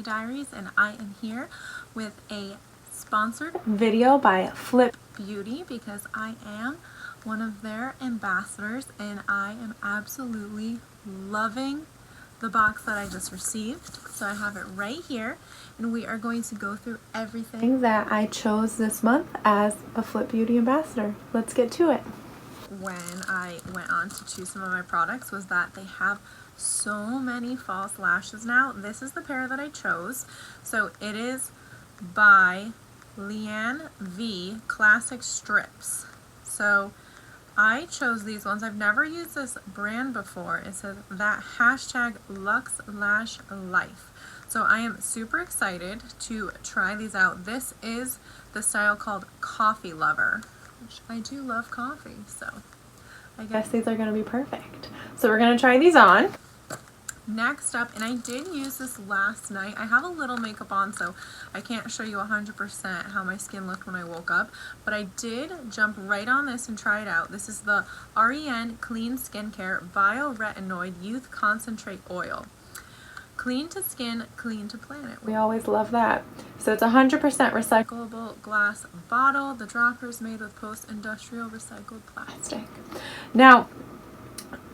Diaries, and I am here with a sponsored video by Flip Beauty because I am one of their ambassadors and I am absolutely loving the box that I just received. So I have it right here and we are going to go through everything that I chose this month as a Flip Beauty ambassador. Let's get to it. When I went on to choose some of my products was that they have so many false lashes now. This is the pair that I chose. So it is by Leanne V Classic Strips. So I chose these ones. I've never used this brand before. It says that hashtag Luxe Lash Life. So I am super excited to try these out. This is the style called Coffee Lover, which I do love coffee, so I guess these are going to be perfect. So we're going to try these on. Next up, and I did use this last night. I have a little makeup on, so I can't show you 100% how my skin looked when I woke up, but I did jump right on this and try it out. This is the REN Clean Skincare Bioretinoid Youth Concentrate Oil. Clean to skin, clean to planet. We always love that. So it's 100% recyclable glass bottle. The dropper is made with post-industrial recycled plastic. Now,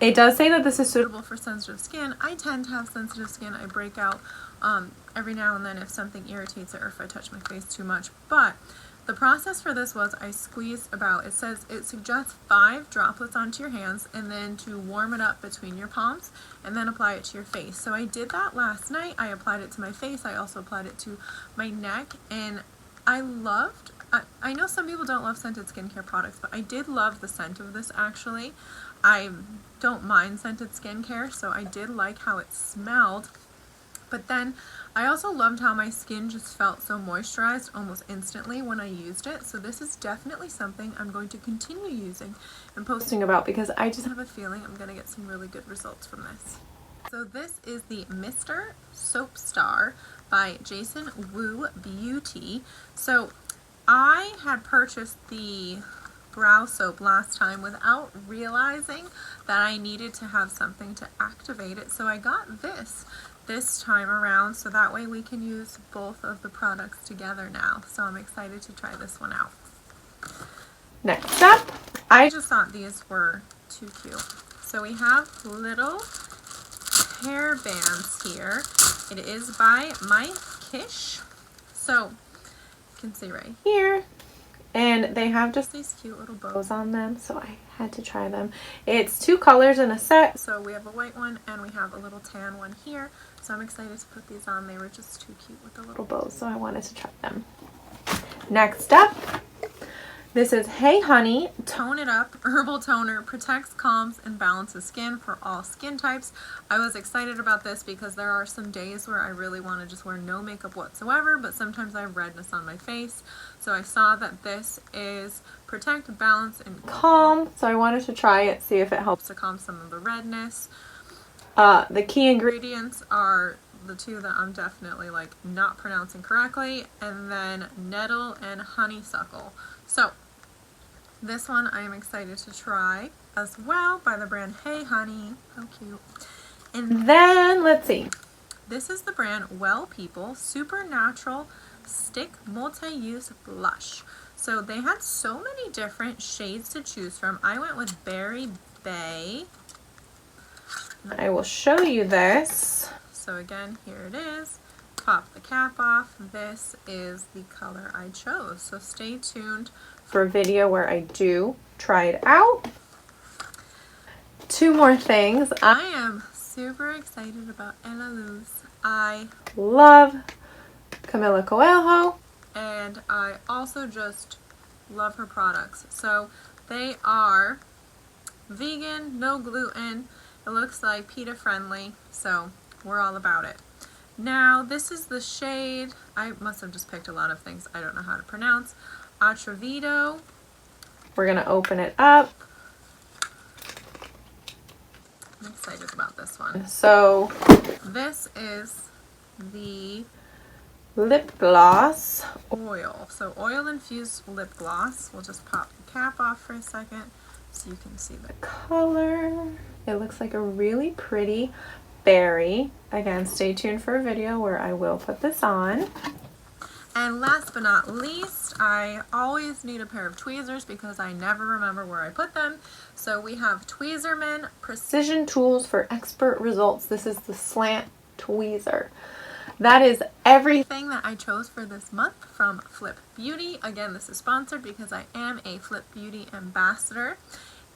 it does say that this is suitable for sensitive skin. I tend to have sensitive skin. I break out every now and then if something irritates it or if I touch my face too much. But the process for this was I squeezed about, it says it suggests 5 droplets onto your hands and then to warm it up between your palms and then apply it to your face. So I did that last night. I applied it to my face. I also applied it to my neck and I loved, I know some people don't love scented skincare products, but I did love the scent of this actually. I don't mind scented skincare, so I did like how it smelled. But then I also loved how my skin just felt so moisturized almost instantly when I used it. So this is definitely something I'm going to continue using and posting about because I just have a feeling I'm going to get some really good results from this. So this is the Mr. Soap Star by Jason Wu Beauty. So I had purchased the brow soap last time without realizing that I needed to have something to activate it. So I got this time around so that way we can use both of the products together now. So I'm excited to try this one out. Next up, I just thought these were too cute. So we have little hair bands here. It is by My Kish. So you can see right here. And they have just these cute little bows on them, so I had to try them. It's 2 colors in a set. So we have a white one and we have a little tan one here. So I'm excited to put these on. They were just too cute with the little bows, so I wanted to try them. Next up, this is Hey Honey Tone It Up Herbal Toner. Protects, calms, and balances skin for all skin types. I was excited about this because there are some days where I really want to just wear no makeup whatsoever, but sometimes I have redness on my face. So I saw that this is protect, balance, and calm. So I wanted to try it, see if it helps to calm some of the redness. The key ingredients are the 2 that I'm definitely like not pronouncing correctly, and then nettle and honeysuckle. So this one I am excited to try as well by the brand Hey Honey. How cute. And then let's see. This is the brand Well People Supernatural Stick Multi-Use Blush. So they had so many different shades to choose from. I went with Berry Bay. I will show you this. So again, here it is. Pop the cap off. This is the color I chose. So stay tuned for a video where I do try it out. 2 more things. I am super excited about Ella Luz. I love Camila Coelho and I also just love her products. So they are vegan, no gluten. It looks like PETA friendly, so we're all about it. Now this is the shade, I must have just picked a lot of things I don't know how to pronounce, Atrevido. We're going to open it up. I'm excited about this one. So this is the lip gloss oil. So oil infused lip gloss. We'll just pop the cap off for a second so you can see the color. It looks like a really pretty berry. Again, stay tuned for a video where I will put this on. And last but not least, I always need a pair of tweezers because I never remember where I put them. So we have Tweezerman Precision Tools for Expert Results. This is the slant tweezer. That is everything that I chose for this month from Flip Beauty. Again, this is sponsored because I am a Flip Beauty ambassador.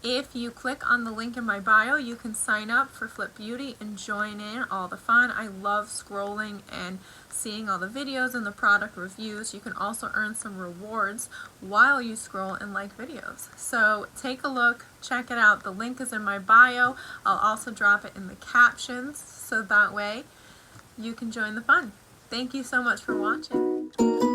If you click on the link in my bio, you can sign up for Flip Beauty and join in all the fun. I love scrolling and seeing all the videos and the product reviews. You can also earn some rewards while you scroll and like videos. So take a look, check it out. The link is in my bio. I'll also drop it in the captions so that way you can join the fun. Thank you so much for watching.